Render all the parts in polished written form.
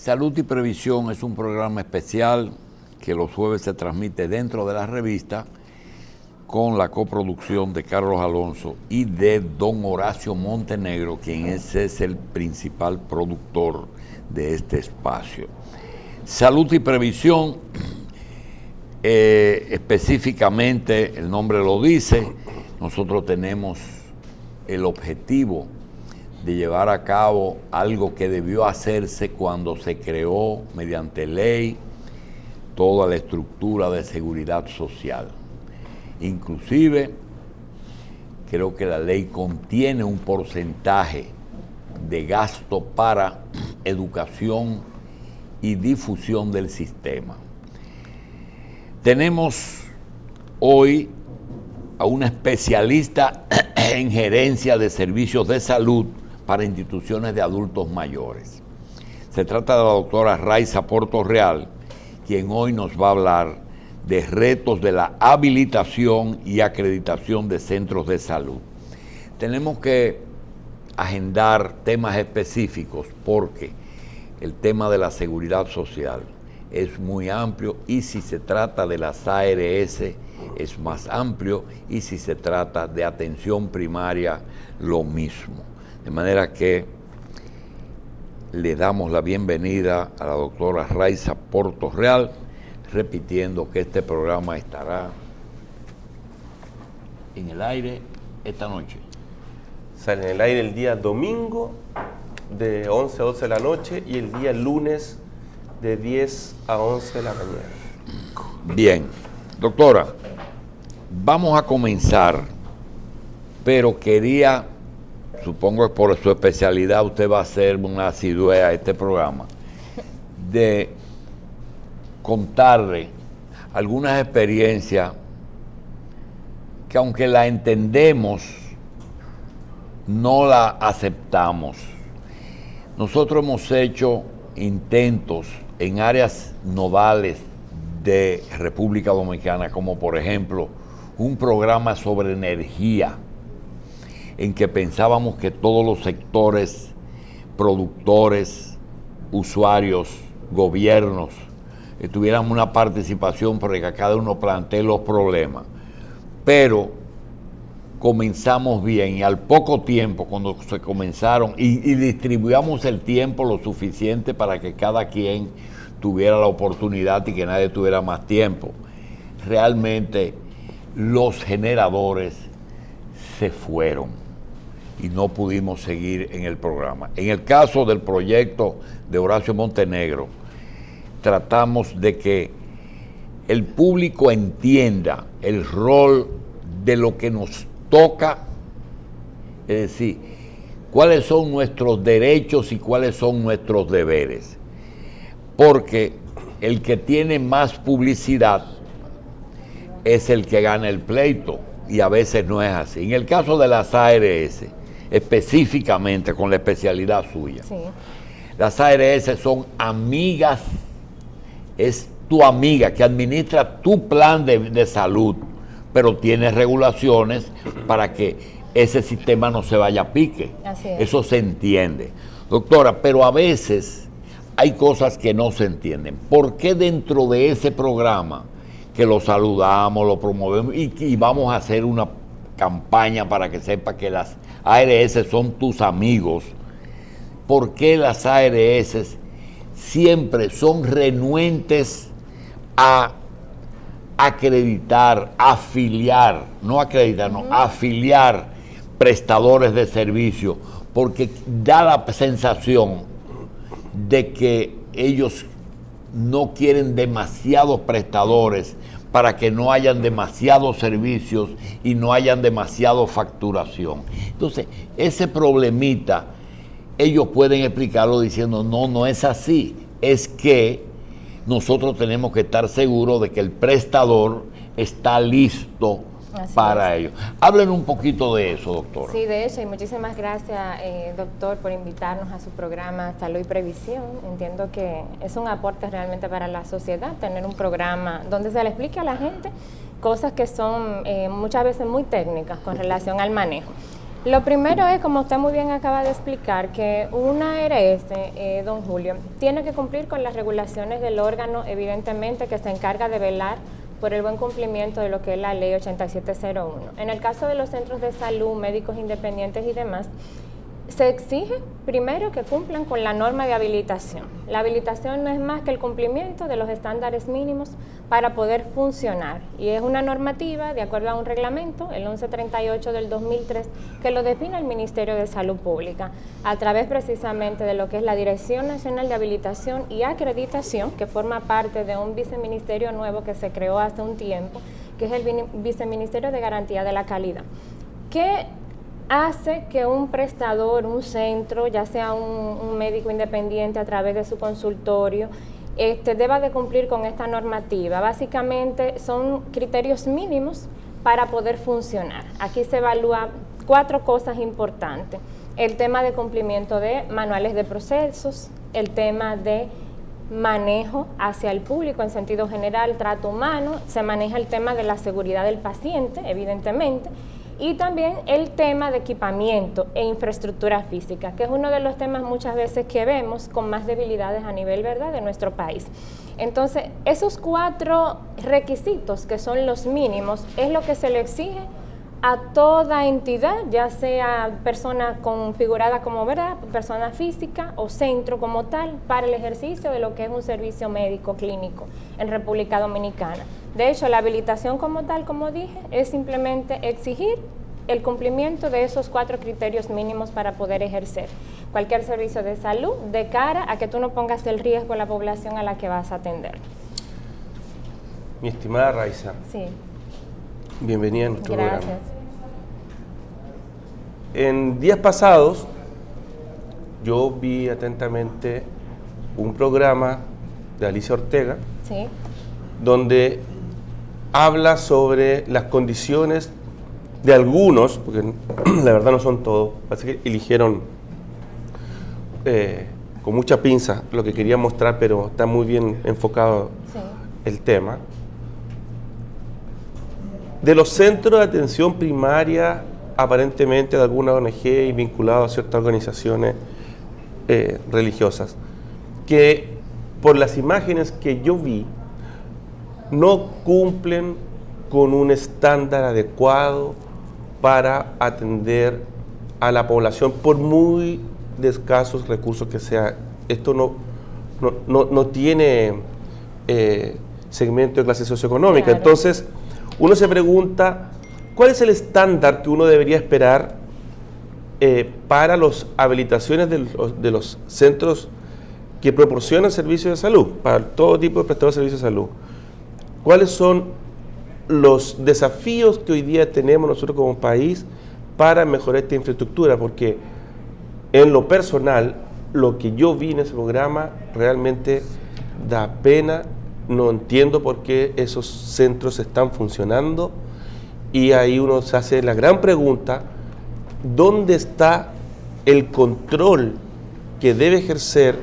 Salud y Previsión es un programa especial que los jueves se transmite dentro de la revista con la coproducción de Carlos Alonso y de don Horacio Montenegro, quien es el principal productor de este espacio. Salud y Previsión, específicamente el nombre lo dice, nosotros tenemos el objetivo de llevar a cabo algo que debió hacerse cuando se creó mediante ley toda la estructura de seguridad social. Inclusive, creo que la ley contiene un porcentaje de gasto para educación y difusión del sistema. Tenemos hoy a una especialista en gerencia de servicios de salud para instituciones de adultos mayores. Se trata de la doctora Raiza Portorreal, quien hoy nos va a hablar de retos de la habilitación y acreditación de centros de salud. Tenemos que agendar temas específicos porque el tema de la seguridad social es muy amplio y si se trata de las ARS es más amplio y si se trata de atención primaria lo mismo. De manera que le damos la bienvenida a la doctora Raiza Portorreal, repitiendo que este programa estará en el aire esta noche. Sale en el aire el día domingo de 11 a 12 de la noche y el día lunes de 10 a 11 de la mañana. Bien, doctora, vamos a comenzar, pero quería, supongo que por su especialidad usted va a hacer una asidua a este programa, de contarle algunas experiencias que aunque la entendemos, no la aceptamos. Nosotros hemos hecho intentos en áreas nodales de República Dominicana, como por ejemplo un programa sobre energía, en que pensábamos que todos los sectores, productores, usuarios, gobiernos, tuvieran una participación para que cada uno plantee los problemas. Pero comenzamos bien y al poco tiempo, cuando se comenzaron, y distribuíamos el tiempo lo suficiente para que cada quien tuviera la oportunidad y que nadie tuviera más tiempo, realmente los generadores se fueron y no pudimos seguir en el programa. En el caso del proyecto de Horacio Montenegro, tratamos de que el público entienda el rol de lo que nos toca, es decir, cuáles son nuestros derechos y cuáles son nuestros deberes. Porque el que tiene más publicidad es el que gana el pleito y a veces no es así. En el caso de las ARS, específicamente con la especialidad suya, sí. Las ARS son amigas, es tu amiga que administra tu plan de salud, pero tiene regulaciones para que ese sistema no se vaya a pique. Así es. Eso se entiende. Doctora, pero a veces hay cosas que no se entienden. ¿Por qué dentro de ese programa, que lo saludamos, lo promovemos y vamos a hacer una campaña para que sepa que las ARS son tus amigos, por qué las ARS siempre son renuentes a acreditar, afiliar, no acreditar, no, afiliar prestadores de servicio? Porque da la sensación de que ellos no quieren demasiados prestadores para que no hayan demasiados servicios y no hayan demasiada facturación. Entonces, ese problemita, ellos pueden explicarlo diciendo, no, no es así, es que nosotros tenemos que estar seguros de que el prestador está listo para ello. Hablen un poquito de eso, doctora. Sí, de hecho, y muchísimas gracias, doctor, por invitarnos a su programa Salud y Previsión. Entiendo que es un aporte realmente para la sociedad, tener un programa donde se le explique a la gente cosas que son muchas veces muy técnicas con relación al manejo. Lo primero es, como usted muy bien acaba de explicar, que una ARS, don Julio, tiene que cumplir con las regulaciones del órgano, evidentemente, que se encarga de velar por el buen cumplimiento de lo que es la ley 8701. En el caso de los centros de salud, médicos independientes y demás, se exige primero que cumplan con la norma de habilitación. La habilitación no es más que el cumplimiento de los estándares mínimos para poder funcionar, y es una normativa de acuerdo a un reglamento, el 1138 del 2003, que lo define el Ministerio de Salud Pública a través precisamente de lo que es la Dirección Nacional de Habilitación y Acreditación, que forma parte de un viceministerio nuevo que se creó hace un tiempo, que es el Viceministerio de Garantía de la Calidad, que hace que un prestador, un centro, ya sea un médico independiente a través de su consultorio, deba de cumplir con esta normativa. Básicamente son criterios mínimos para poder funcionar. Aquí se evalúa 4 cosas importantes: el tema de cumplimiento de manuales de procesos, el tema de manejo hacia el público en sentido general, trato humano, se maneja el tema de la seguridad del paciente, evidentemente, y también el tema de equipamiento e infraestructura física, que es uno de los temas muchas veces que vemos con más debilidades a nivel, ¿verdad?, de nuestro país. Entonces, esos 4 requisitos, que son los mínimos, es lo que se le exige a toda entidad, ya sea persona configurada como, ¿verdad?, persona física o centro como tal, para el ejercicio de lo que es un servicio médico clínico en República Dominicana. De hecho, la habilitación como tal, como dije, es simplemente exigir el cumplimiento de esos 4 criterios mínimos para poder ejercer cualquier servicio de salud, de cara a que tú no pongas el riesgo a la población a la que vas a atender. Mi estimada Raiza, Sí. bienvenida a nuestro Gracias. programa. En días pasados, yo vi atentamente un programa de Alicia Ortega, Sí. donde habla sobre las condiciones de algunos, porque la verdad no son todos, parece que eligieron con mucha pinza lo que quería mostrar, pero está muy bien enfocado Sí. el tema, de los centros de atención primaria, aparentemente de alguna ONG y vinculados a ciertas organizaciones religiosas, que por las imágenes que yo vi, no cumplen con un estándar adecuado para atender a la población, por muy de escasos recursos que sea. Esto no tiene segmento de clase socioeconómica. Claro. Entonces, uno se pregunta, ¿cuál es el estándar que uno debería esperar para las habilitaciones de los centros que proporcionan servicios de salud, para todo tipo de prestadores de servicios de salud? ¿Cuáles son los desafíos que hoy día tenemos nosotros como país para mejorar esta infraestructura? Porque en lo personal, lo que yo vi en ese programa realmente da pena. No entiendo por qué esos centros están funcionando, y ahí uno se hace la gran pregunta: ¿dónde está el control que debe ejercer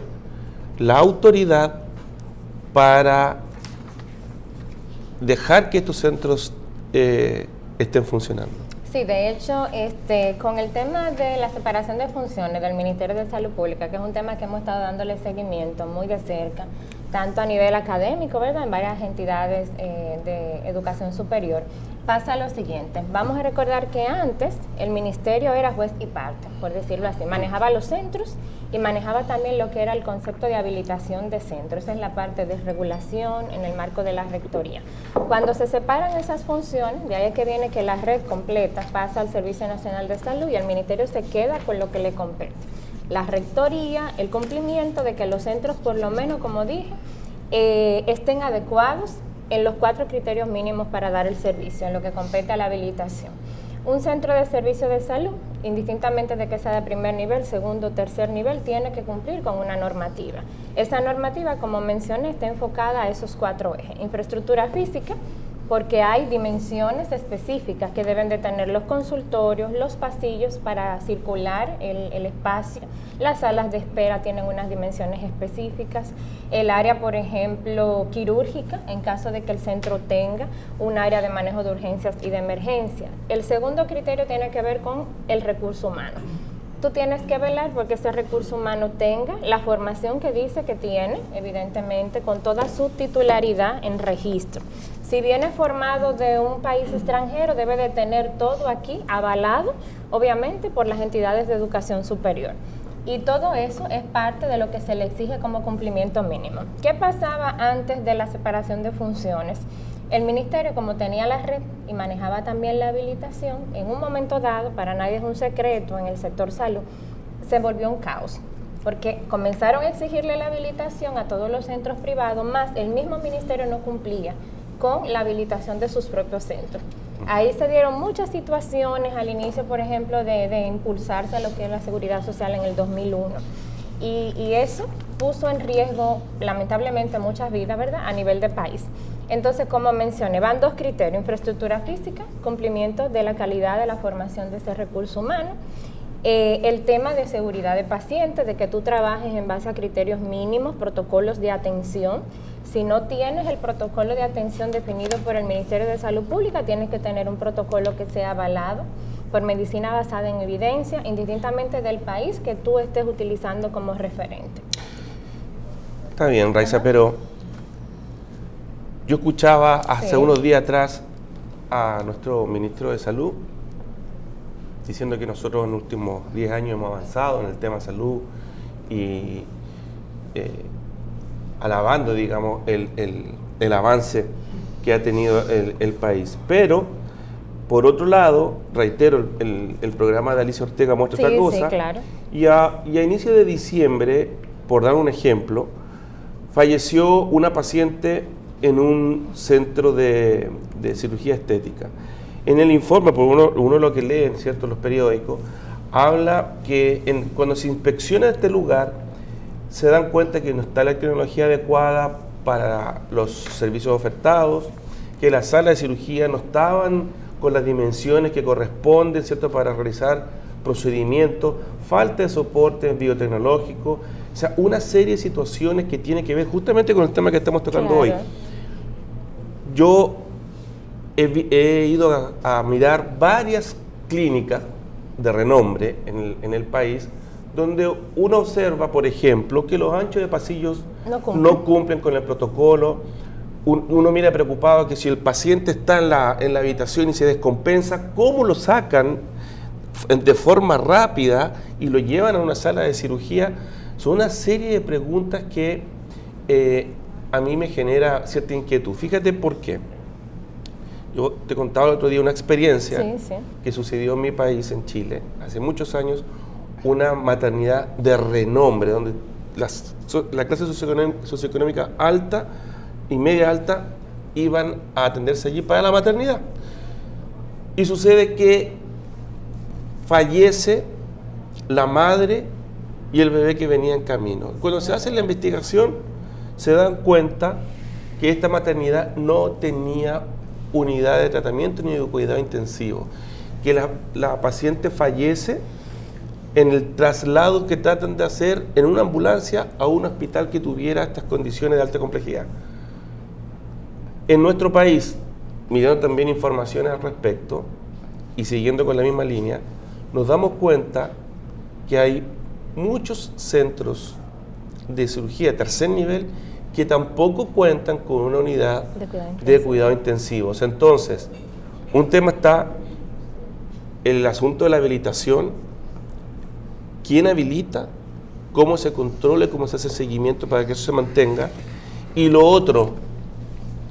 la autoridad para dejar que estos centros estén funcionando? Sí, de hecho, con el tema de la separación de funciones del Ministerio de Salud Pública, que es un tema que hemos estado dándole seguimiento muy de cerca, tanto a nivel académico, ¿verdad?, en varias entidades de educación superior, pasa lo siguiente. Vamos a recordar que antes el ministerio era juez y parte, por decirlo así, manejaba los centros y manejaba también lo que era el concepto de habilitación de centros. Esa es la parte de regulación en el marco de la rectoría. Cuando se separan esas funciones, de ahí es que viene que la red completa pasa al Servicio Nacional de Salud y el ministerio se queda con lo que le compete: la rectoría, el cumplimiento de que los centros, por lo menos, como dije, estén adecuados en los 4 criterios mínimos para dar el servicio, en lo que compete a la habilitación. Un centro de servicio de salud, indistintamente de que sea de primer nivel, segundo o tercer nivel, tiene que cumplir con una normativa. Esa normativa, como mencioné, está enfocada a esos 4 ejes: infraestructura física, porque hay dimensiones específicas que deben de tener los consultorios, los pasillos para circular el espacio, las salas de espera tienen unas dimensiones específicas, el área, por ejemplo, quirúrgica, en caso de que el centro tenga un área de manejo de urgencias y de emergencia. El segundo criterio tiene que ver con el recurso humano. Tú tienes que velar porque ese recurso humano tenga la formación que dice que tiene, evidentemente, con toda su titularidad en registro. Si viene formado de un país extranjero, debe de tener todo aquí avalado, obviamente, por las entidades de educación superior. Y todo eso es parte de lo que se le exige como cumplimiento mínimo. ¿Qué pasaba antes de la separación de funciones? El ministerio, como tenía la red y manejaba también la habilitación, en un momento dado, para nadie es un secreto, en el sector salud, se volvió un caos, porque comenzaron a exigirle la habilitación a todos los centros privados, más el mismo ministerio no cumplía con la habilitación de sus propios centros. Ahí se dieron muchas situaciones al inicio, por ejemplo, de impulsarse a lo que es la seguridad social en el 2001. Y eso puso en riesgo, lamentablemente, muchas vidas, ¿verdad?, a nivel de país. Entonces, como mencioné, van dos criterios: infraestructura física, cumplimiento de la calidad de la formación de ese recurso humano, el tema de seguridad de pacientes, de que tú trabajes en base a criterios mínimos, protocolos de atención. Si no tienes el protocolo de atención definido por el Ministerio de Salud Pública, tienes que tener un protocolo que sea avalado por medicina basada en evidencia, indistintamente del país que tú estés utilizando como referente. Está bien, Raiza, pero yo escuchaba hace unos días atrás a nuestro ministro de Salud diciendo que nosotros en los últimos 10 años hemos avanzado en el tema salud y alabando, digamos, el avance que ha tenido el país. Pero, por otro lado, reitero, el programa de Alicia Ortega muestra otra cosa. Sí, claro. Y a inicio de diciembre, por dar un ejemplo, falleció una paciente en un centro de cirugía estética. En el informe, por uno lo que lee, ¿cierto?, los periódicos, habla que cuando se inspecciona este lugar, se dan cuenta que no está la tecnología adecuada para los servicios ofertados, que las salas de cirugía no estaban con las dimensiones que corresponden, ¿cierto?, para realizar procedimientos, falta de soporte biotecnológico, o sea, una serie de situaciones que tienen que ver justamente con el tema que estamos tocando hoy. Yo he ido a mirar varias clínicas de renombre en el país, donde uno observa, por ejemplo, que los anchos de pasillos no cumplen con el protocolo. Uno mira preocupado que si el paciente está en la habitación y se descompensa, ¿cómo lo sacan de forma rápida y lo llevan a una sala de cirugía? Son una serie de preguntas que a mí me genera cierta inquietud. Fíjate por qué. Yo te contaba el otro día una experiencia que sucedió en mi país, en Chile, hace muchos años, una maternidad de renombre, donde la clase socioeconómica alta y media alta iban a atenderse allí para la maternidad. Y sucede que fallece la madre y el bebé que venía en camino. Cuando se hace la investigación, se dan cuenta que esta maternidad no tenía unidad de tratamiento ni de cuidado intensivo, que la paciente fallece en el traslado que tratan de hacer en una ambulancia a un hospital que tuviera estas condiciones de alta complejidad. En nuestro país, mirando también informaciones al respecto y siguiendo con la misma línea, nos damos cuenta que hay muchos centros de cirugía de tercer nivel que tampoco cuentan con una unidad de cuidado intensivo. Entonces, un tema está el asunto de la habilitación, quién habilita, cómo se controla, cómo se hace seguimiento para que eso se mantenga, y lo otro,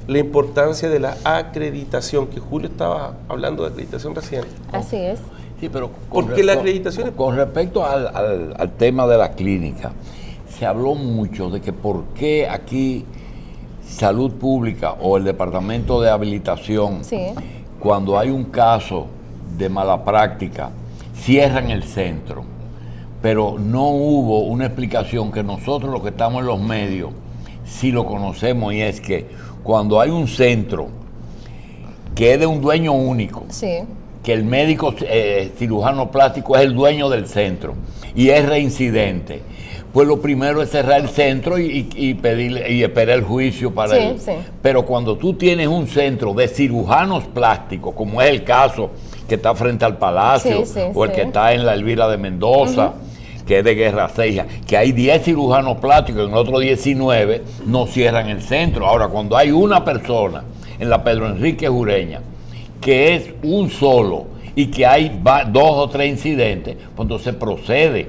la importancia de la acreditación, que Julio estaba hablando de acreditación recién. Así es. Sí, pero porque la acreditación con respecto al tema de la clínica, se habló mucho de que por qué aquí Salud Pública o el Departamento de Habilitación, cuando hay un caso de mala práctica, cierran el centro, pero no hubo una explicación que nosotros los que estamos en los medios sí lo conocemos, y es que cuando hay un centro que es de un dueño único, Sí. que el médico cirujano plástico es el dueño del centro y es reincidente, pues lo primero es cerrar el centro y pedirle y esperar el juicio para Sí, él. sí. Pero cuando tú tienes un centro de cirujanos plásticos, como es el caso que está frente al Palacio, Sí, sí, o el sí. que está en la Elvira de Mendoza, que es de Guerra Ceja, que hay 10 cirujanos plásticos y en otros 19 no cierran el centro. Ahora, cuando hay una persona en la Pedro Enrique Jureña, que es un solo y que hay 2 o 3 incidentes, pues entonces procede.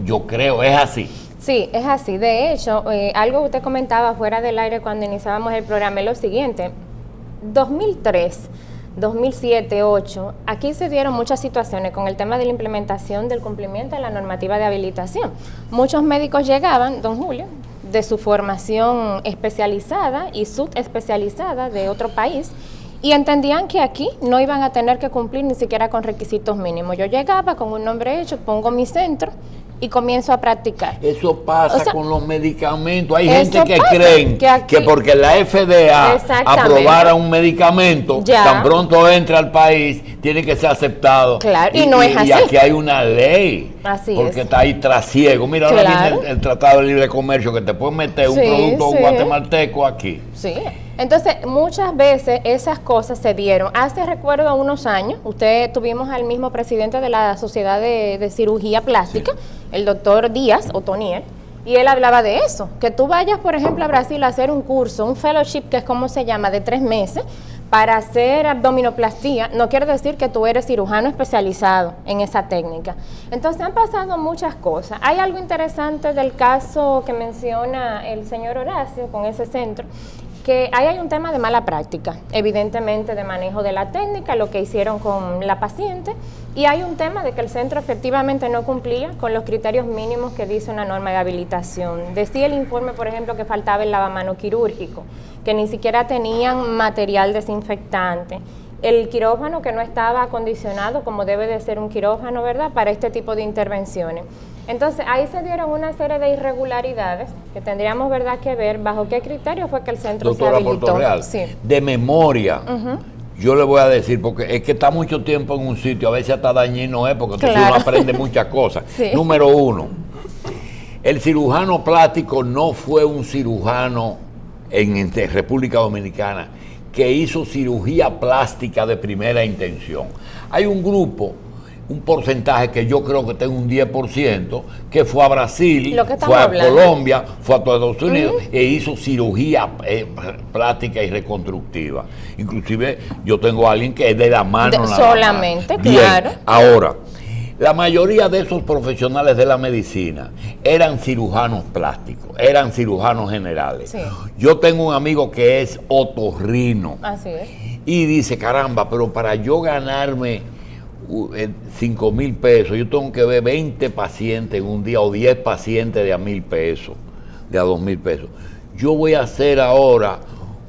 Yo creo, es así. Sí, es así. De hecho, algo que usted comentaba fuera del aire cuando iniciábamos el programa es lo siguiente. 2003, 2007, 2008, aquí se dieron muchas situaciones con el tema de la implementación del cumplimiento de la normativa de habilitación. Muchos médicos llegaban, don Julio, de su formación especializada y subespecializada de otro país, y entendían que aquí no iban a tener que cumplir ni siquiera con requisitos mínimos. Yo llegaba con un nombre hecho, pongo mi centro y comienzo a practicar. Eso pasa, O sea, con los medicamentos. Hay eso gente que pasa, creen que aquí- porque la FDA Exactamente. aprobara un medicamento, Ya. tan pronto entra al país, tiene que ser aceptado. Claro, y no es así. Y aquí hay una ley. Así porque es. está ahí trasiego. Mira, ahora Claro. viene el Tratado de Libre Comercio, que te puede meter un Sí, producto sí. guatemalteco aquí. Sí. Entonces, muchas veces esas cosas se dieron. Hace, recuerdo, unos años, tuvimos al mismo presidente de la Sociedad de Cirugía Plástica, el doctor Díaz Otoniel, y él hablaba de eso, que tú vayas, por ejemplo, a Brasil a hacer un curso, un fellowship, que es como se llama, de 3 meses, para hacer abdominoplastía, no quiere decir que tú eres cirujano especializado en esa técnica. Entonces han pasado muchas cosas. Hay algo interesante del caso que menciona el señor Horacio con ese centro, que ahí hay un tema de mala práctica, evidentemente de manejo de la técnica, lo que hicieron con la paciente, y hay un tema de que el centro efectivamente no cumplía con los criterios mínimos que dice una norma de habilitación. Decía el informe, por ejemplo, que faltaba el lavamano quirúrgico, que ni siquiera tenían material desinfectante, el quirófano que no estaba acondicionado como debe de ser un quirófano, ¿verdad?, para este tipo de intervenciones. Entonces, ahí se dieron una serie de irregularidades que tendríamos, ¿verdad?, que ver bajo qué criterio fue que el centro Doctora se habilitó. Portorreal, Sí. de memoria, yo le voy a decir, porque es que está mucho tiempo en un sitio, a veces hasta dañino es, porque entonces Claro. uno aprende muchas cosas. Sí. Número 1, el cirujano plástico no fue un cirujano en República Dominicana que hizo cirugía plástica de primera intención. Hay un grupo, un porcentaje que yo creo que tengo un 10%, que fue a Brasil, Lo que estamos fue a hablando. Colombia, fue a todos Estados Unidos e hizo cirugía plástica y reconstructiva. Inclusive yo tengo a alguien que es de la mano nada más. Solamente, Bien, claro. ahora, la mayoría de esos profesionales de la medicina eran cirujanos plásticos, eran cirujanos generales. Sí. Yo tengo un amigo que es otorrino Así es. y dice, caramba, pero para yo ganarme 5,000 pesos, yo tengo que ver 20 pacientes en un día o 10 pacientes de a 1,000 pesos, de a 2,000 pesos. Yo voy a hacer ahora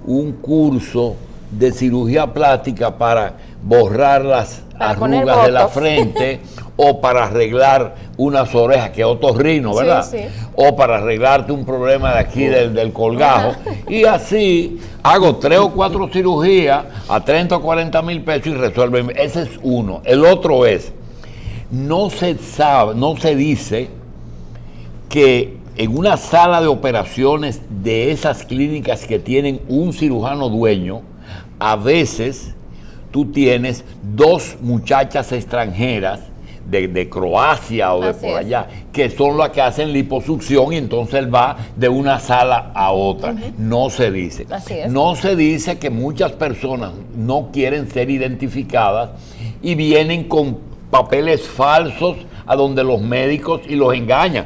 un curso de cirugía plástica para borrar las Para poner arrugas de la botox. frente o para arreglar unas orejas, que es otorrino, ¿verdad? Sí, sí. O para arreglarte un problema de aquí del colgajo. Y así hago 3 o 4 cirugías a 30 o 40 mil pesos y resuelven. Ese es uno. El otro es, no se sabe, no se dice que en una sala de operaciones de esas clínicas que tienen un cirujano dueño, a veces tú tienes 2 muchachas extranjeras de Croacia o de Así por es. allá, que son las que hacen liposucción y entonces él va de una sala a otra. No se dice. Así es. No se dice que muchas personas no quieren ser identificadas y vienen con papeles falsos a donde los médicos y los engañan.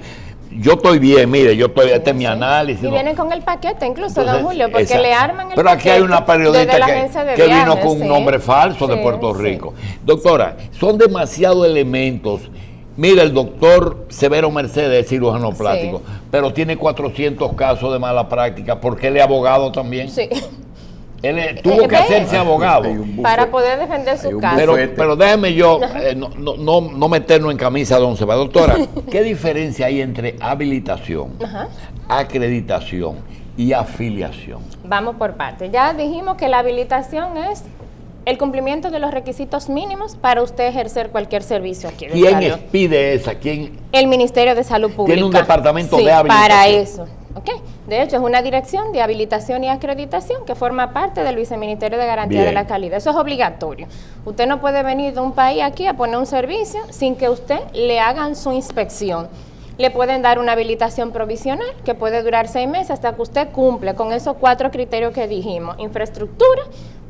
Yo estoy bien, mire, este es mi análisis. Y ¿no? vienen con el paquete, incluso, Entonces, don Julio, porque exacto. le arman el Pero aquí hay una paquete periodista desde la agencia de que vino viajes, con un sí. nombre falso de Sí, Puerto sí. Rico. Doctora, son demasiados elementos. Mira, el doctor Severo Mercedes es cirujano plástico, pero tiene 400 casos de mala práctica porque él es abogado también. Sí. Él tuvo que ve. hacerse abogado. Hay un Para bufete. poder defender Hay su un caso. Pero déjeme yo no meternos en camisa de once. Doctora, ¿qué diferencia hay entre habilitación, Ajá. acreditación y afiliación? Vamos por partes. Ya dijimos que la habilitación es el cumplimiento de los requisitos mínimos para usted ejercer cualquier servicio aquí. ¿Quién expide esa? ¿Quién? El Ministerio de Salud Pública. Tiene un departamento sí, de habilitación. Para eso. ¿Okay? De hecho, es una dirección de habilitación y acreditación que forma parte del Viceministerio de Garantía de la Calidad. Eso es obligatorio. Usted no puede venir de un país aquí a poner un servicio sin que usted le hagan su inspección. Le pueden dar una habilitación provisional que puede durar 6 meses hasta que usted cumple con esos 4 criterios que dijimos. Infraestructura,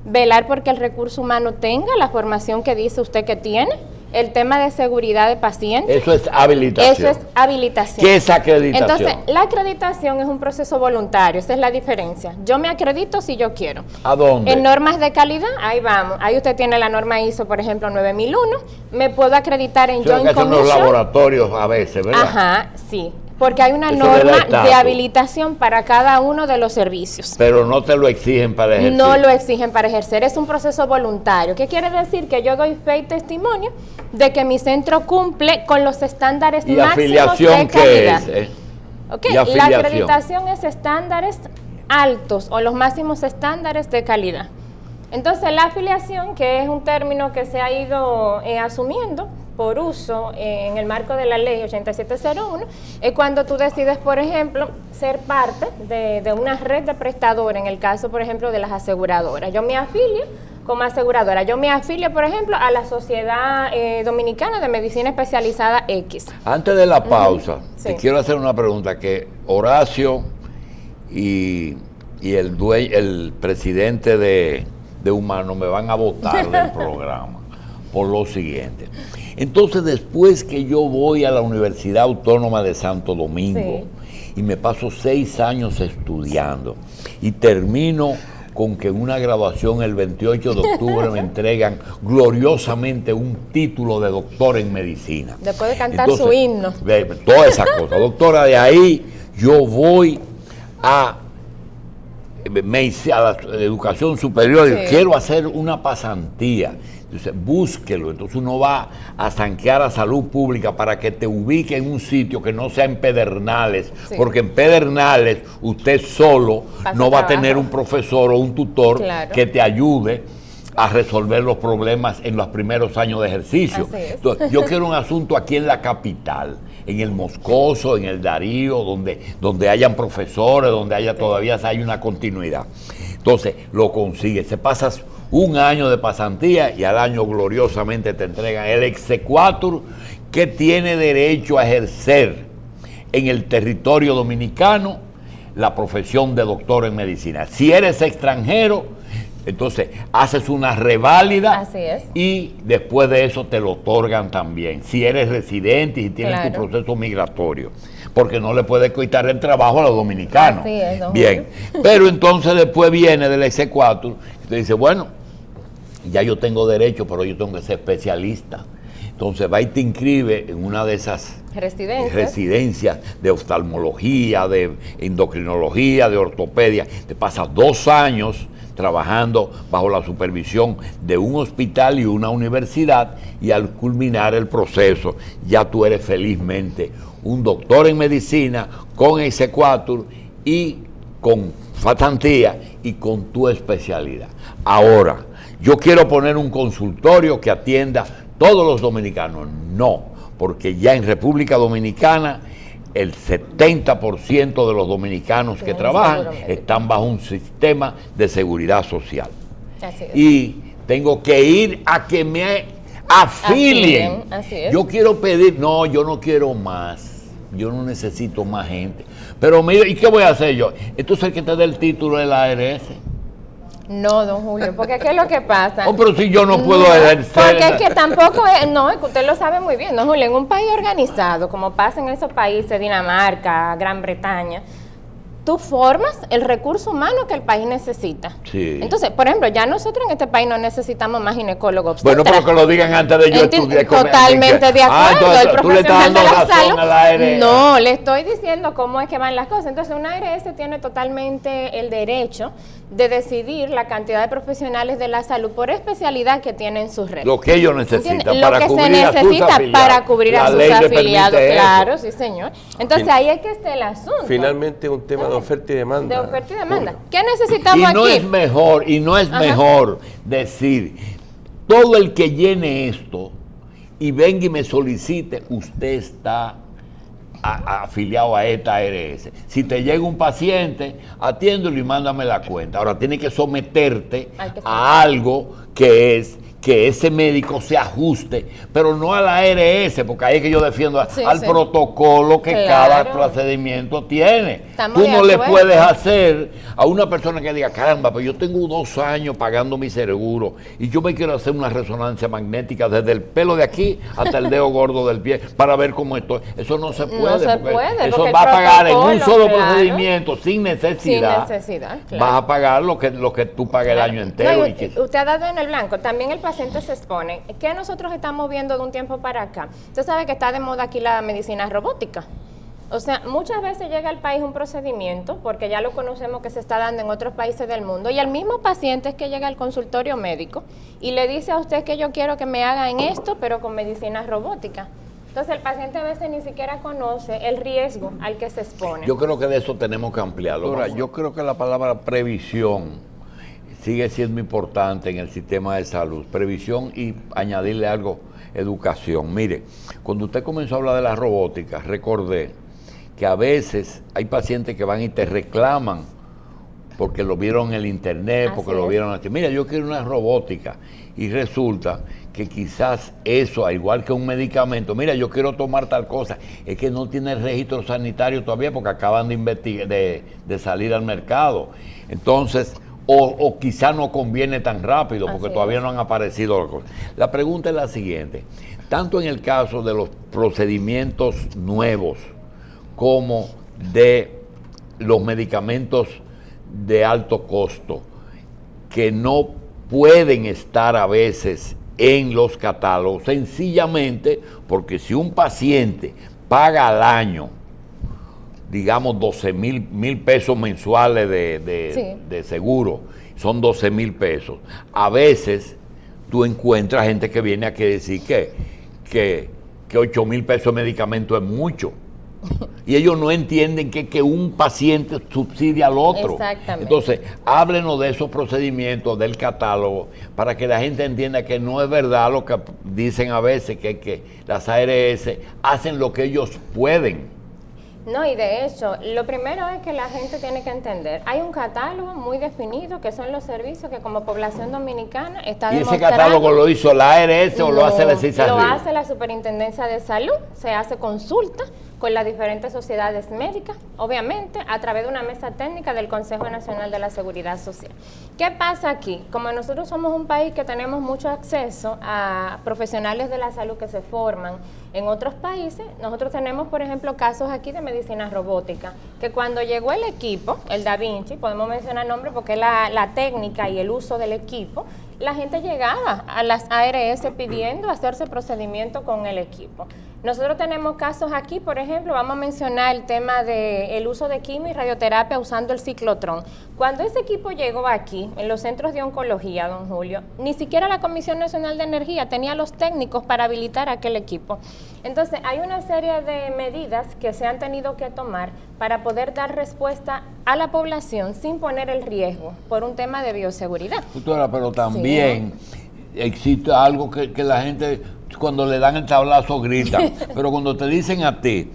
velar porque el recurso humano tenga la formación que dice usted que tiene, el tema de seguridad de pacientes. Eso es habilitación. Eso es habilitación. ¿Qué es acreditación? Entonces, la acreditación es un proceso voluntario, esa es la diferencia. Yo me acredito si yo quiero. ¿A dónde? En normas de calidad, ahí vamos. Ahí usted tiene la norma ISO, por ejemplo, 9001. Me puedo acreditar en Joint Commission. Son los laboratorios a veces, ¿verdad? Ajá, sí. Porque hay una Eso norma de habilitación para cada uno de los servicios. Pero no te lo exigen para ejercer. No lo exigen para ejercer, es un proceso voluntario. ¿Qué quiere decir? Que yo doy fe y testimonio de que mi centro cumple con los estándares ¿Y máximos afiliación de calidad. qué es? Okay. ¿Y afiliación? La acreditación es estándares altos o los máximos estándares de calidad. Entonces, la afiliación, que es un término que se ha ido asumiendo por uso en el marco de la ley 8701, es cuando tú decides, por ejemplo, ser parte de una red de prestadores, en el caso, por ejemplo, de las aseguradoras. Yo me afilio como aseguradora. Yo me afilio, por ejemplo, a la Sociedad Dominicana de Medicina Especializada X. Antes de la pausa, Sí. te quiero hacer una pregunta que Horacio y el presidente de Humano me van a votar del programa por lo siguiente. Entonces, después que yo voy a la Universidad Autónoma de Santo Domingo y me paso 6 años estudiando y termino con que en una graduación el 28 de octubre me entregan gloriosamente un título de doctor en medicina. Después de cantar su himno. Toda esa cosa. Doctora, de ahí yo voy a la educación superior y quiero hacer una pasantía. Entonces, búsquelo. Entonces uno va a zanquear a salud pública para que te ubique en un sitio que no sea en Pedernales, porque en Pedernales usted solo no va a tener un profesor o un tutor que te ayude a resolver los problemas en los primeros años de ejercicio. Entonces, yo quiero un asunto aquí en la capital, en el Moscoso, en el Darío, donde hayan profesores, donde todavía hay una continuidad. Entonces, lo consigues, se pasas un año de pasantía y al año gloriosamente te entregan el exequatur que tiene derecho a ejercer en el territorio dominicano la profesión de doctor en medicina. Si eres extranjero, entonces haces una reválida. Así es. Y después de eso te lo otorgan también. Si eres residente y si tienes tu proceso migratorio, porque no le puedes quitar el trabajo a los dominicanos. Así es, don Bien, pero entonces después viene del exequatur y te dice, bueno, ya yo tengo derecho, pero yo tengo que ser especialista. Entonces va y te inscribe en una de esas residencias de oftalmología, de endocrinología, de ortopedia. Te pasas 2 años trabajando bajo la supervisión de un hospital y una universidad, y al culminar el proceso ya tú eres felizmente un doctor en medicina con exequatur y con pasantía y con tu especialidad. Ahora, yo quiero poner un consultorio que atienda todos los dominicanos. No, porque ya en República Dominicana el 70% de los dominicanos que trabajan están bajo un sistema de seguridad social. Así es. Y tengo que ir a que me afilien. Así es. Yo quiero pedir, no, yo no quiero más. Yo no necesito más gente. Pero mira, ¿y qué voy a hacer yo? Entonces el que te dé el título de la ARS. No, don Julio, porque ¿qué es lo que pasa? Oh, pero si yo no puedo ejercer. Porque es que tampoco es, no, es que usted lo sabe muy bien, don Julio, en un país organizado, como pasa en esos países, Dinamarca, Gran Bretaña, tú formas el recurso humano que el país necesita. Sí. Entonces, por ejemplo, ya nosotros en este país no necesitamos más ginecólogos. Bueno, pero que lo digan antes de yo estudiar. Totalmente de acuerdo. Entonces, el tú le estás dando razón a la ARS. No, le estoy diciendo cómo es que van las cosas. Entonces, una ARS tiene totalmente el derecho de decidir la cantidad de profesionales de la salud por especialidad que tiene en su red. Lo que ellos necesitan para cubrir a sus afiliados. Lo que se necesita para cubrir a sus afiliados. Claro, sí, señor. Entonces, ahí es que está el asunto. Finalmente, un tema, oferta y demanda. De oferta y demanda. ¿Qué necesitamos aquí? Y no es mejor decir, todo el que llene esto y venga y me solicite, usted está afiliado a esta ARS. Si te llega un paciente, atiéndelo y mándame la cuenta. Ahora tiene que someterte a algo que es que ese médico se ajuste, pero no a la ARS, porque ahí es que yo defiendo al protocolo que cada procedimiento tiene. Tú no le puedes hacer a una persona que diga, caramba, pues yo tengo 2 años pagando mi seguro y yo me quiero hacer una resonancia magnética desde el pelo de aquí hasta el dedo gordo del pie para ver cómo estoy. Eso no se puede. No se puede, eso va a pagar en un solo procedimiento, sin necesidad. Claro. Vas a pagar lo que tú pagues el año entero. No, usted ha dado en el blanco. También el paciente se expone. ¿Qué nosotros estamos viendo de un tiempo para acá? Usted sabe que está de moda aquí la medicina robótica. O sea, muchas veces llega al país un procedimiento, porque ya lo conocemos que se está dando en otros países del mundo, y el mismo paciente es que llega al consultorio médico y le dice a usted que yo quiero que me hagan esto, pero con medicina robótica. Entonces el paciente a veces ni siquiera conoce el riesgo al que se expone. Yo creo que de eso tenemos que ampliarlo. Ahora, yo creo que la palabra previsión sigue siendo importante en el sistema de salud. Previsión y añadirle algo, educación. Mire, cuando usted comenzó a hablar de la robótica, recordé que a veces hay pacientes que van y te reclaman porque lo vieron en el internet, porque lo vieron aquí. Mira, yo quiero una robótica. Y resulta que quizás eso, al igual que un medicamento, mira, yo quiero tomar tal cosa, es que no tiene el registro sanitario todavía porque acaban de investigar, de salir al mercado. Entonces, o quizás no conviene tan rápido porque todavía no han aparecido las cosas. La pregunta es la siguiente: tanto en el caso de los procedimientos nuevos como de los medicamentos de alto costo, que no pueden estar a veces en los catálogos, sencillamente porque si un paciente paga al año, digamos 12 mil pesos mensuales de seguro, son 12 mil pesos. A veces tú encuentras gente que viene a decir que 8 mil pesos de medicamento es mucho. Y ellos no entienden que un paciente subsidia al otro. Exactamente. Entonces, háblenos de esos procedimientos del catálogo para que la gente entienda que no es verdad lo que dicen a veces, que las ARS hacen lo que ellos pueden. No, y de hecho, lo primero es que la gente tiene que entender, hay un catálogo muy definido que son los servicios que como población dominicana está demostrando. ¿Y ese catálogo lo hizo la ARS o lo hace la CISARRIB? Lo hace la Superintendencia de Salud, se hace consulta con las diferentes sociedades médicas, obviamente a través de una mesa técnica del Consejo Nacional de la Seguridad Social. ¿Qué pasa aquí? Como nosotros somos un país que tenemos mucho acceso a profesionales de la salud que se forman en otros países, nosotros tenemos, por ejemplo, casos aquí de medicina robótica, que cuando llegó el equipo, el Da Vinci, podemos mencionar nombres porque es la técnica y el uso del equipo, la gente llegaba a las ARS pidiendo hacerse procedimiento con el equipo. Nosotros tenemos casos aquí, por ejemplo, vamos a mencionar el tema del uso de quimio y radioterapia usando el ciclotrón. Cuando ese equipo llegó aquí, en los centros de oncología, don Julio, ni siquiera la Comisión Nacional de Energía tenía los técnicos para habilitar aquel equipo. Entonces, hay una serie de medidas que se han tenido que tomar para poder dar respuesta a la población sin poner el riesgo por un tema de bioseguridad. Doctora, pero también existe algo que la gente cuando le dan el tablazo grita, pero cuando te dicen a ti,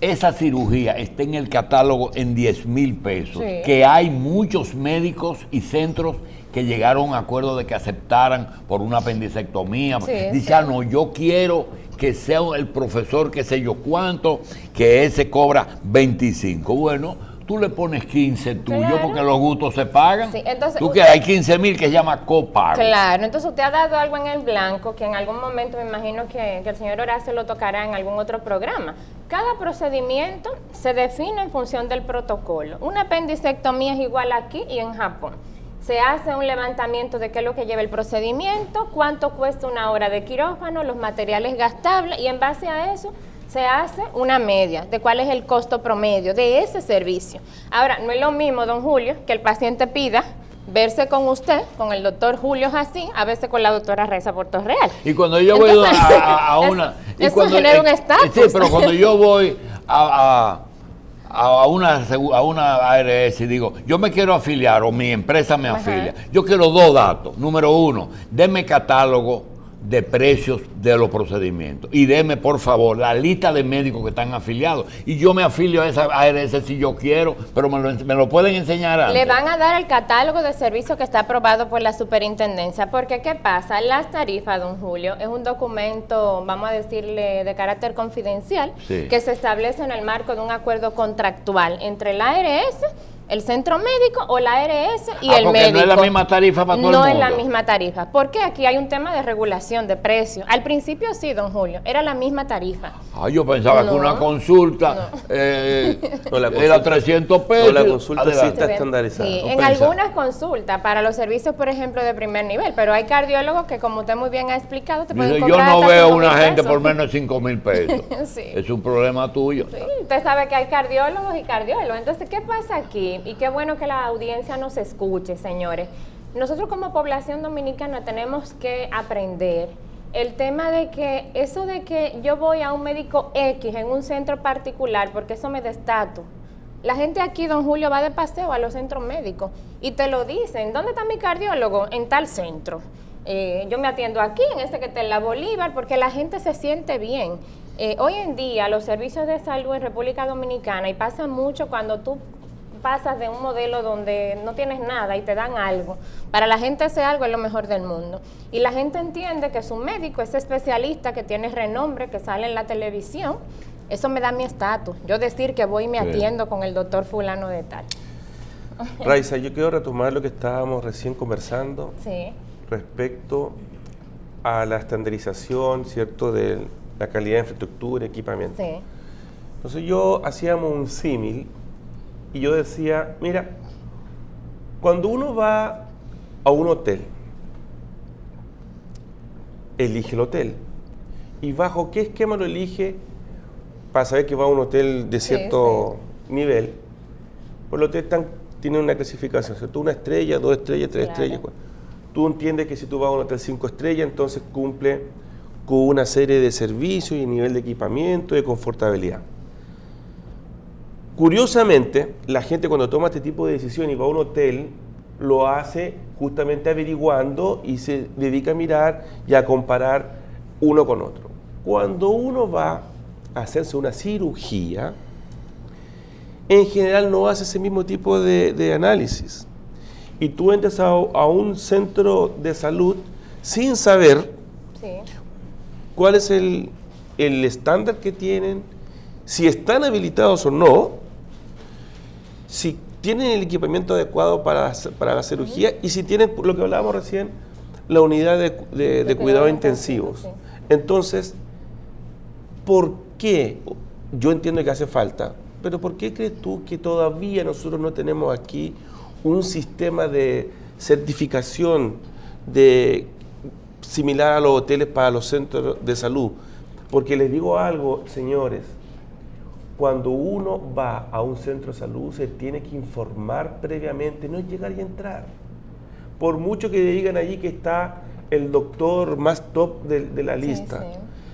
esa cirugía está en el catálogo en 10 mil pesos, que hay muchos médicos y centros que llegaron a acuerdo de que aceptaran por una apendicectomía. Dice, no, yo quiero que sea el profesor que sé yo cuánto, que ese cobra 25. Bueno, tú le pones 15 tuyo porque los gustos se pagan. Sí, entonces, tú hay 15 mil que se llama copago. Claro, entonces usted ha dado algo en el blanco que en algún momento me imagino que el señor Horacio lo tocará en algún otro programa. Cada procedimiento se define en función del protocolo. Una apendicectomía es igual aquí y en Japón. Se hace un levantamiento de qué es lo que lleva el procedimiento, cuánto cuesta una hora de quirófano, los materiales gastables, y en base a eso se hace una media de cuál es el costo promedio de ese servicio. Ahora, no es lo mismo, don Julio, que el paciente pida verse con usted, con el doctor Julio Jacín, a veces con la doctora Reza Portorreal. Y cuando yo voy a una... Eso genera un estatus. Sí, pero cuando yo voy a a una ARS y digo, yo me quiero afiliar o mi empresa me afilia, yo quiero 2 datos. Número 1, denme catálogo de precios de los procedimientos y deme por favor la lista de médicos que están afiliados y yo me afilio a esa ARS si yo quiero, pero me lo pueden enseñar antes. Le van a dar el catálogo de servicios que está aprobado por la superintendencia, porque ¿qué pasa? Las tarifas, don Julio, es un documento, vamos a decirle, de carácter confidencial, sí, que se establece en el marco de un acuerdo contractual entre la ARS, el centro médico o la ARS y el porque médico. no es la misma tarifa para todo el mundo. No es la misma tarifa, porque aquí hay un tema de regulación de precios. Al principio sí, don Julio, era la misma tarifa. Yo pensaba que una consulta era 300 pesos. No, la consulta sí está estandarizada. Sí, en algunas consultas, para los servicios, por ejemplo, de primer nivel, pero hay cardiólogos que, como usted muy bien ha explicado, te pueden cobrar yo no veo hasta una 5.000 gente pesos. por menos de 5.000 pesos. Sí. Es un problema tuyo. Sí, usted sabe que hay cardiólogos y cardiólogos. Entonces, ¿qué pasa aquí? Y qué bueno que la audiencia nos escuche, señores. Nosotros como población dominicana tenemos que aprender el tema de que eso de que yo voy a un médico X en un centro particular porque eso me da estatus. La gente aquí, don Julio, va de paseo a los centros médicos y te lo dicen. ¿Dónde está mi cardiólogo? En tal centro. Yo me atiendo aquí, en ese que está en la Bolívar, porque la gente se siente bien. Hoy en día los servicios de salud en República Dominicana, y pasa mucho cuando tú pasas de un modelo donde no tienes nada y te dan algo, para la gente ese algo es lo mejor del mundo. Y la gente entiende que su médico, ese especialista que tiene renombre, que sale en la televisión, eso me da mi estatus. Yo decir que voy y me atiendo con el doctor fulano de tal. Raiza, yo quiero retomar lo que estábamos recién conversando respecto a la estandarización, ¿cierto?, de la calidad de infraestructura y equipamiento. Sí. Entonces hacíamos un símil y yo decía, mira, cuando uno va a un hotel, elige el hotel. ¿Y bajo qué esquema lo elige? Para saber que va a un hotel de cierto nivel. Pues el hotel tiene una clasificación, ¿cierto? 1 estrella, 2 estrellas, 3 estrellas. Tú entiendes que si tú vas a un hotel 5 estrellas, entonces cumple con una serie de servicios y nivel de equipamiento, de confortabilidad. Curiosamente, la gente cuando toma este tipo de decisión y va a un hotel, lo hace justamente averiguando y se dedica a mirar y a comparar uno con otro. Cuando uno va a hacerse una cirugía, en general no hace ese mismo tipo de análisis. Y tú entras a un centro de salud sin saber cuál es el estándar que tienen, si están habilitados o no, si tienen el equipamiento adecuado para la cirugía y si tienen, lo que hablábamos recién, la unidad de cuidados intensivos. Sí. Entonces, ¿por qué? Yo entiendo que hace falta, pero ¿por qué crees tú que todavía nosotros no tenemos aquí un sistema de certificación similar a los hoteles para los centros de salud? Porque les digo algo, señores, cuando uno va a un centro de salud se tiene que informar previamente, no es llegar y entrar. Por mucho que digan allí que está el doctor más top de la lista,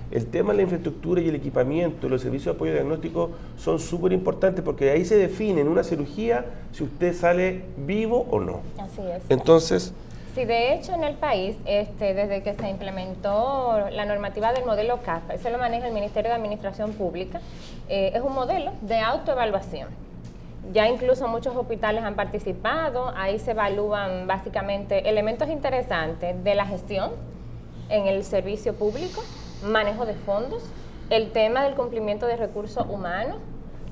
el tema de la infraestructura y el equipamiento, los servicios de apoyo diagnóstico son súper importantes porque ahí se define en una cirugía si usted sale vivo o no. Así es. Entonces, sí, de hecho en el país, desde que se implementó la normativa del modelo CAP, eso lo maneja el Ministerio de Administración Pública, es un modelo de autoevaluación. Ya incluso muchos hospitales han participado, ahí se evalúan básicamente elementos interesantes de la gestión en el servicio público, manejo de fondos, el tema del cumplimiento de recursos humanos,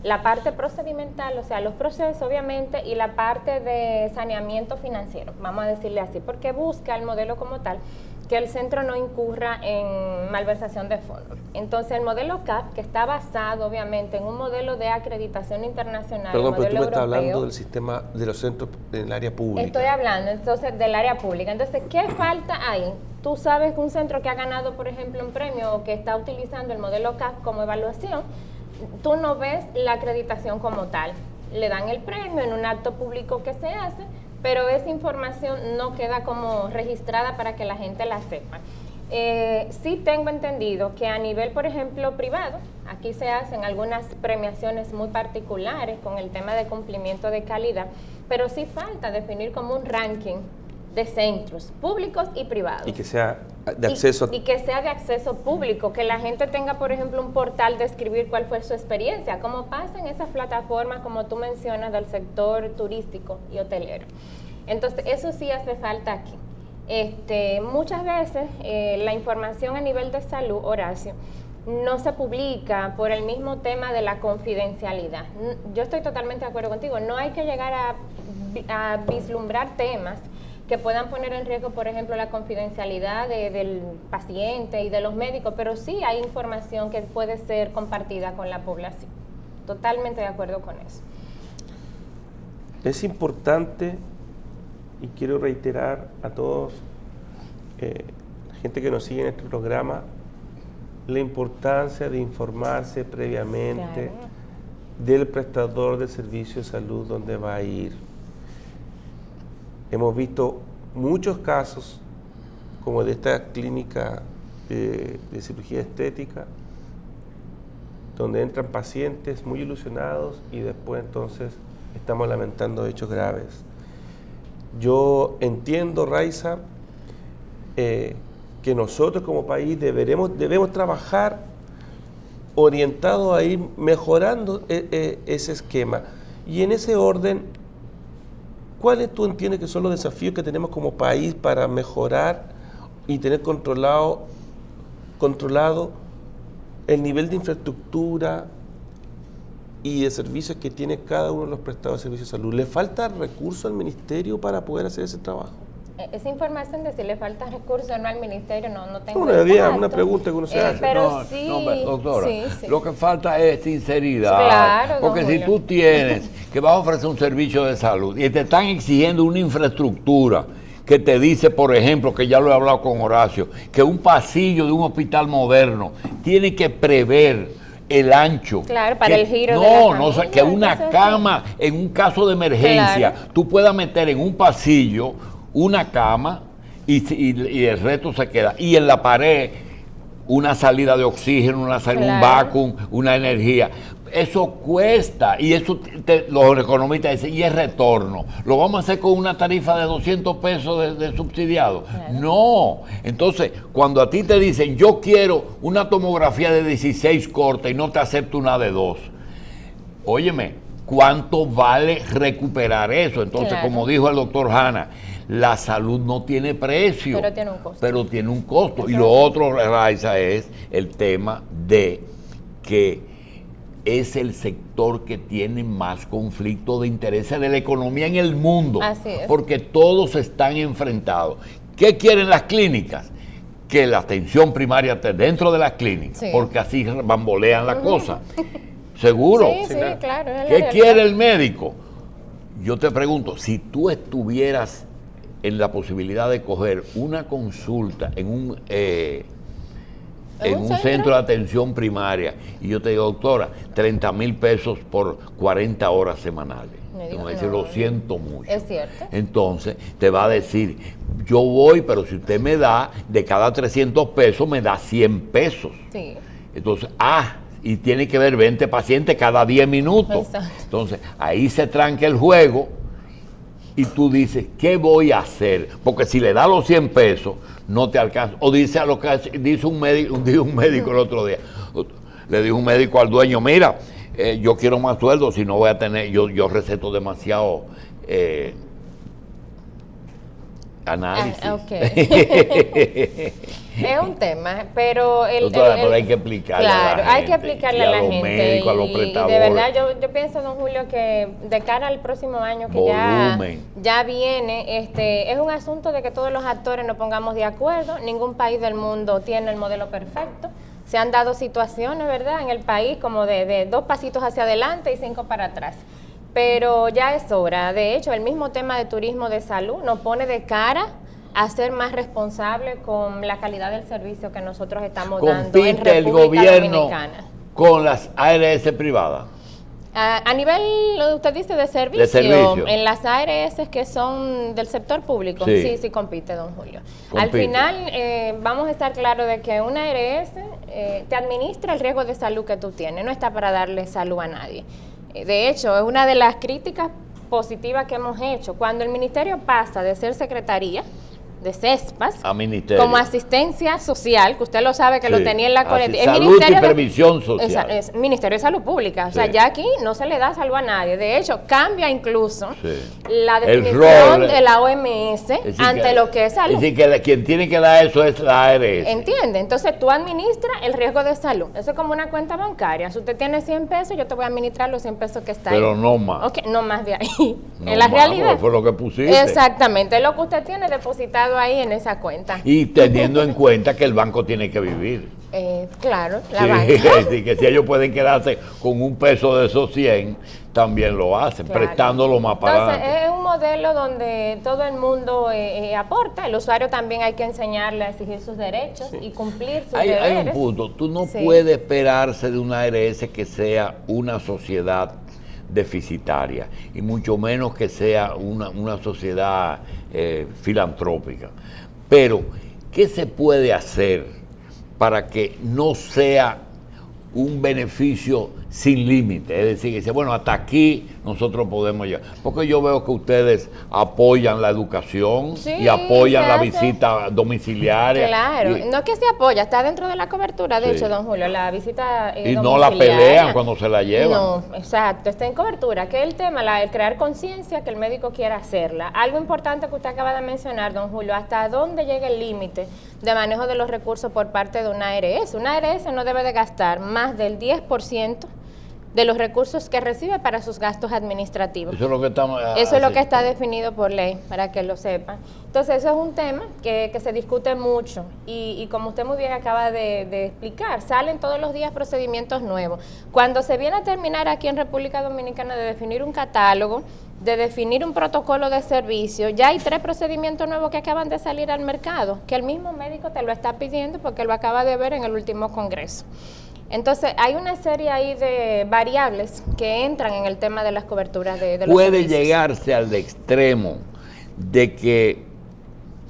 la parte procedimental, o sea, los procesos obviamente, y la parte de saneamiento financiero, vamos a decirle así, porque busca el modelo como tal que el centro no incurra en malversación de fondos. Entonces el modelo CAP, que está basado obviamente en un modelo de acreditación internacional, perdón, pero modelo tú me estás europeo, hablando del sistema de los centros en el área pública. Estoy hablando entonces del área pública. Entonces, ¿qué falta ahí? Tú sabes que un centro que ha ganado, por ejemplo, un premio o que está utilizando el modelo CAP como evaluación, tú no ves la acreditación como tal. Le dan el premio en un acto público que se hace, pero esa información no queda como registrada para que la gente la sepa. Sí tengo entendido que a nivel, por ejemplo, privado, aquí se hacen algunas premiaciones muy particulares con el tema de cumplimiento de calidad, pero sí falta definir como un ranking de centros públicos y privados. Y que sea de acceso. Y que sea de acceso público, que la gente tenga, por ejemplo, un portal de escribir cuál fue su experiencia, como pasa en esas plataformas, como tú mencionas, del sector turístico y hotelero. Entonces, eso sí hace falta aquí. Muchas veces la información a nivel de salud, Horacio, no se publica por el mismo tema de la confidencialidad. Yo estoy totalmente de acuerdo contigo, no hay que llegar a vislumbrar temas que puedan poner en riesgo, por ejemplo, la confidencialidad del paciente y de los médicos, pero sí hay información que puede ser compartida con la población. Totalmente de acuerdo con eso. Es importante, y quiero reiterar a todos, la gente que nos sigue en este programa, la importancia de informarse previamente del prestador de servicio de salud donde va a ir. Hemos visto muchos casos, como de esta clínica de cirugía estética, donde entran pacientes muy ilusionados y después entonces estamos lamentando hechos graves. Yo entiendo, Raiza, que nosotros como país debemos trabajar orientados a ir mejorando ese esquema. Y en ese orden, ¿cuáles tú entiendes que son los desafíos que tenemos como país para mejorar y tener controlado el nivel de infraestructura y de servicios que tiene cada uno de los prestadores de servicios de salud? ¿Le falta recursos al ministerio para poder hacer ese trabajo? Esa información de si le falta recursos o no al ministerio, no tengo una idea, una pregunta que uno se hace. Pero sí, doctora, sí. Lo que falta es sinceridad. Claro, porque si tú tienes que vas a ofrecer un servicio de salud y te están exigiendo una infraestructura que te dice, por ejemplo, que ya lo he hablado con Horacio, que un pasillo de un hospital moderno tiene que prever el ancho. Claro, para el giro de la camilla. O sea, que una cama, en un caso de emergencia, tú puedas meter en un pasillo una cama y el resto se queda. Y en la pared, una salida de oxígeno, un vacuum, una energía. Eso cuesta, y eso los economistas dicen, y es retorno. ¿Lo vamos a hacer con una tarifa de 200 pesos de subsidiado? No. Entonces, cuando a ti te dicen, yo quiero una tomografía de 16 cortes y no te acepto una de 2, óyeme, ¿cuánto vale recuperar eso? Entonces, como dijo el doctor Hanna, la salud no tiene precio, pero tiene un costo. Y lo otro, Raiza, es el tema de que es el sector que tiene más conflicto de intereses de la economía en el mundo. Así es. Porque todos están enfrentados. ¿Qué quieren las clínicas? Que la atención primaria esté dentro de las clínicas, porque así bambolean la cosa. ¿Seguro? Sí, claro. ¿Qué quiere el médico? Yo te pregunto, si tú estuvieras en la posibilidad de coger una consulta en un centro de atención primaria, y yo te digo, doctora, 30,000 pesos por 40 horas semanales. Me va a decir, lo siento mucho. Es cierto. Entonces, te va a decir, yo voy, pero si usted me da, de cada 300 pesos, me da 100 pesos. Sí. Entonces, y tiene que ver 20 pacientes cada 10 minutos. Exacto. Entonces, ahí se tranca el juego y tú dices, ¿qué voy a hacer? Porque si le da los 100 pesos, no te alcanza. O dice a lo que dice un médico el otro día. Le dijo un médico al dueño, mira, yo quiero más sueldo, si no voy a tener, yo receto demasiado análisis. Es un tema, pero pero hay que explicarle a la gente. Hay que explicarle a la gente. Médicos, a los prestadores. Y de verdad, yo pienso, don Julio, que de cara al próximo año que ya viene, es un asunto de que todos los actores nos pongamos de acuerdo. Ningún país del mundo tiene el modelo perfecto. Se han dado situaciones, ¿verdad?, en el país como de 2 pasitos hacia adelante y 5 para atrás. Pero ya es hora. De hecho, el mismo tema de turismo de salud nos pone de cara a ser más responsable con la calidad del servicio que nosotros estamos dando en República el gobierno Dominicana con las ARS privadas. A nivel, usted dice, de servicio, en las ARS que son del sector público, sí compite, don Julio. Compite. Al final, vamos a estar claros de que una ARS te administra el riesgo de salud que tú tienes, no está para darle salud a nadie. De hecho, es una de las críticas positivas que hemos hecho. Cuando el ministerio pasa de ser secretaría, de CESPAS, como asistencia social, que usted lo sabe que lo tenía en la colectiva. Salud y previsión social. Es Ministerio de Salud Pública. O sea, ya aquí no se le da salud a nadie. De hecho, cambia incluso la definición de la OMS ante lo que es salud. Es decir, que quien tiene que dar eso es la ARS. ¿Entiende? Entonces, tú administras el riesgo de salud. Eso es como una cuenta bancaria. Si usted tiene 100 pesos, yo te voy a administrar los 100 pesos que está ahí. Pero no más. Okay, no más de ahí. No en la realidad. Fue lo que pusiste. Exactamente. Es lo que usted tiene depositado ahí en esa cuenta. Y teniendo en cuenta que el banco tiene que vivir. Claro, la banca. Sí, que si ellos pueden quedarse con un peso de esos 100, también lo hacen, prestándolo más para Entonces, adelante. es un modelo donde todo el mundo aporta. El usuario también hay que enseñarle a exigir sus derechos y cumplir sus deberes. Hay un punto. Tú no puedes esperarse de una ARS que sea una sociedad deficitaria, y mucho menos que sea una sociedad filantrópica. Pero, ¿qué se puede hacer para que no sea un beneficio sin límite? Es decir, que dice, bueno, hasta aquí nosotros podemos llegar. Porque yo veo que ustedes apoyan la educación y apoyan la visita domiciliaria. Claro, no es que se apoya, está dentro de la cobertura, de hecho, don Julio, la visita y no la pelean cuando se la llevan. No, exacto, está en cobertura, que es el tema, el crear conciencia que el médico quiera hacerla. Algo importante que usted acaba de mencionar, don Julio, hasta dónde llega el límite de manejo de los recursos por parte de una ARS. Una ARS no debe de gastar más del 10% de los recursos que recibe para sus gastos administrativos. Eso es lo que eso es lo que está definido por ley, para que lo sepan. Entonces, eso es un tema que se discute mucho y como usted muy bien acaba de explicar, salen todos los días procedimientos nuevos. Cuando se viene a terminar aquí en República Dominicana de definir un catálogo, de definir un protocolo de servicio, ya hay 3 procedimientos nuevos que acaban de salir al mercado, que el mismo médico te lo está pidiendo porque lo acaba de ver en el último congreso. Entonces, hay una serie ahí de variables que entran en el tema de las coberturas de los puede servicios. Llegarse al extremo de que,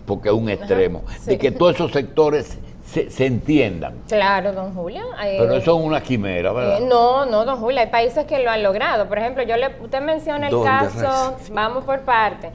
porque es un extremo, de que todos esos sectores se entiendan. Claro, don Julio. Pero eso es una quimera, ¿verdad? No, don Julio, hay países que lo han logrado. Por ejemplo, usted menciona el caso, vamos por parte.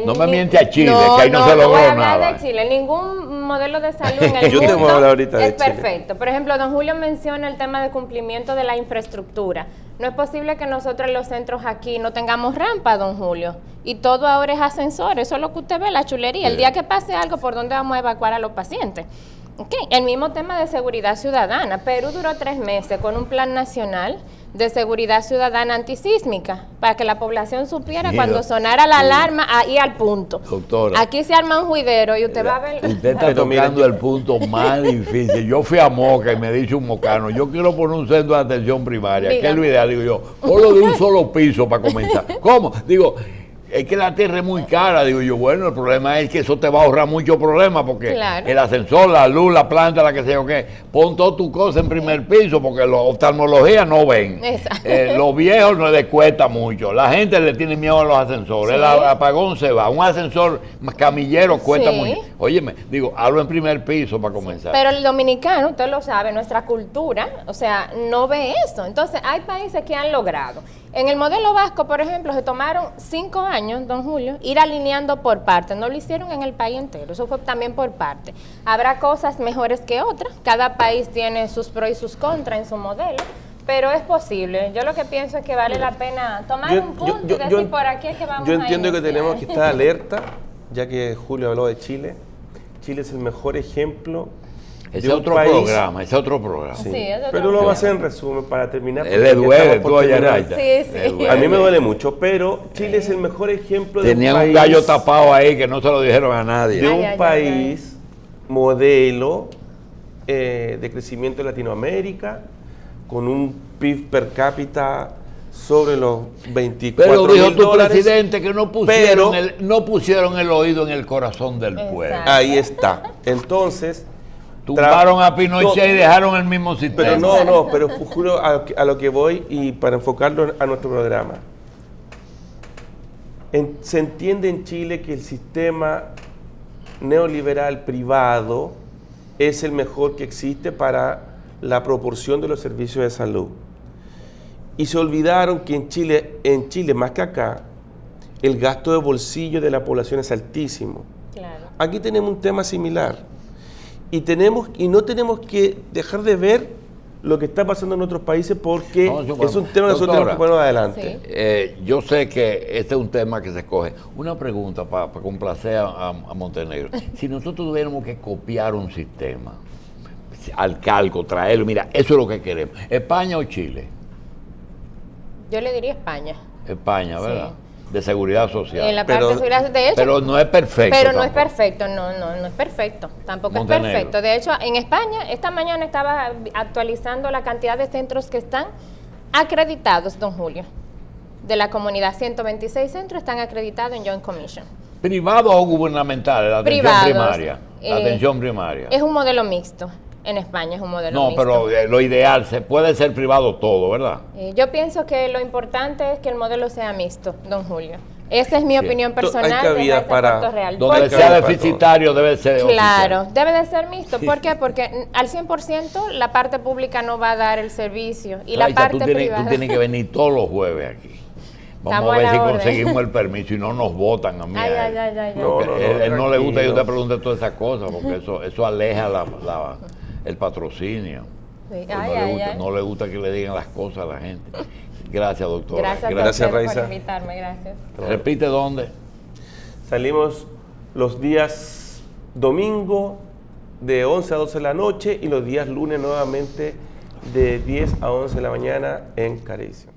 No me miente a Chile, que ahí no se logró voy a hablar nada. de Chile. Ningún modelo de salud en el Yo te voy a hablar ahorita de es Chile. perfecto. Por ejemplo, don Julio menciona el tema de cumplimiento de la infraestructura. No es posible que nosotros en los centros aquí no tengamos rampa, don Julio. Y todo ahora es ascensor. Eso es lo que usted ve, la chulería. El día que pase algo, ¿por dónde vamos a evacuar a los pacientes? Okay. El mismo tema de seguridad ciudadana. Perú duró 3 meses con un plan nacional de seguridad ciudadana antisísmica para que la población supiera cuando sonara la alarma ahí al punto. Doctora, aquí se arma un juidero y usted va a ver. Usted está tocando el punto más difícil. Yo fui a Moca y me dice un mocano, yo quiero poner un centro de atención primaria. ¿Qué es lo ideal? Digo yo, ponlo de un solo piso para comenzar. ¿Cómo? Digo, es que la tierra es muy cara. Digo yo, bueno, el problema es que eso te va a ahorrar muchos problemas porque el ascensor, la luz, la planta, la que sea o qué, pon todas tus cosas en primer piso porque los oftalmologías no ven. Los viejos no les cuesta mucho. La gente le tiene miedo a los ascensores. El apagón se va. Un ascensor camillero cuesta mucho. Óyeme, digo, hazlo en primer piso para comenzar. Pero el dominicano, usted lo sabe, nuestra cultura, o sea, no ve eso. Entonces, hay países que han logrado. En el modelo vasco, por ejemplo, se tomaron 5 años, don Julio, ir alineando por partes. No lo hicieron en el país entero, eso fue también por parte. Habrá cosas mejores que otras. Cada país tiene sus pros y sus contras en su modelo, pero es posible. Yo lo que pienso es que vale la pena tomar un punto y decir por aquí es que vamos a Yo entiendo que iniciar. tenemos que estar alerta, ya que Julio habló de Chile. Chile es el mejor ejemplo. Ese es otro programa, ese es otro programa. Sí, es otro pero lo vamos a hacer en resumen para terminar. Le duele, tú allá, Rayta. Sí. A mí me duele mucho, pero Chile es el mejor ejemplo de Tenía un gallo tapado ahí que no se lo dijeron a nadie. De un país modelo de crecimiento en Latinoamérica, con un PIB per cápita sobre los 24 Pero dijo tu dólares, presidente que no pusieron el oído en el corazón del pueblo. Ahí está. Entonces, Tumbaron a Pinochet y dejaron el mismo sistema. Pero pero juro a lo que voy y para enfocarlo a nuestro programa. Se entiende en Chile que el sistema neoliberal privado es el mejor que existe para la proporción de los servicios de salud. Y se olvidaron que en Chile más que acá, el gasto de bolsillo de la población es altísimo. Claro. Aquí tenemos un tema similar y no tenemos que dejar de ver lo que está pasando en otros países porque es un tema que nosotros tenemos que poner adelante. Sí. Yo sé que este es un tema que se escoge. Una pregunta para complacer a Montenegro. Si nosotros tuviéramos que copiar un sistema al calco, traerlo, mira, eso es lo que queremos. ¿España o Chile? Yo le diría España. España, ¿verdad? Sí. De seguridad social. En la parte de seguridad, de hecho. Pero no es perfecto. Pero no tampoco. es perfecto, no es perfecto. Tampoco Montenegro. es perfecto. De hecho, en España, esta mañana estaba actualizando la cantidad de centros que están acreditados, don Julio. De la comunidad, 126 centros están acreditados en Joint Commission. ¿Privados o gubernamentales? La atención Privados. primaria. La atención primaria. Es un modelo mixto. En España es un modelo No, mixto. pero lo ideal, se puede ser privado todo, ¿verdad? Yo pienso que lo importante es que el modelo sea mixto, don Julio. Esa es mi opinión personal. Hay cabida desde ese para- punto real. Donde Porque- sea deficitario debe ser Claro, oficial. debe de ser mixto. ¿Por qué? Porque al 100% la parte pública no va a dar el servicio y la Raiza, parte tú privada. tienes que venir todos los jueves aquí. Vamos Estamos a ver a si la orden. conseguimos el permiso y no nos votan a mí. Ay, a ay, él. ay, ay, ay. Porque él no le gusta que yo tranquilo. te pregunte todas esas cosas, porque eso aleja el patrocinio. Sí. Pues Ay, no le gusta que le digan las cosas a la gente. Gracias, doctora. Gracias, Gracias, a ustedes Raiza. por invitarme. Gracias. Repite dónde. Salimos los días domingo de 11 a 12 de la noche y los días lunes nuevamente de 10 a 11 de la mañana en Carevisión.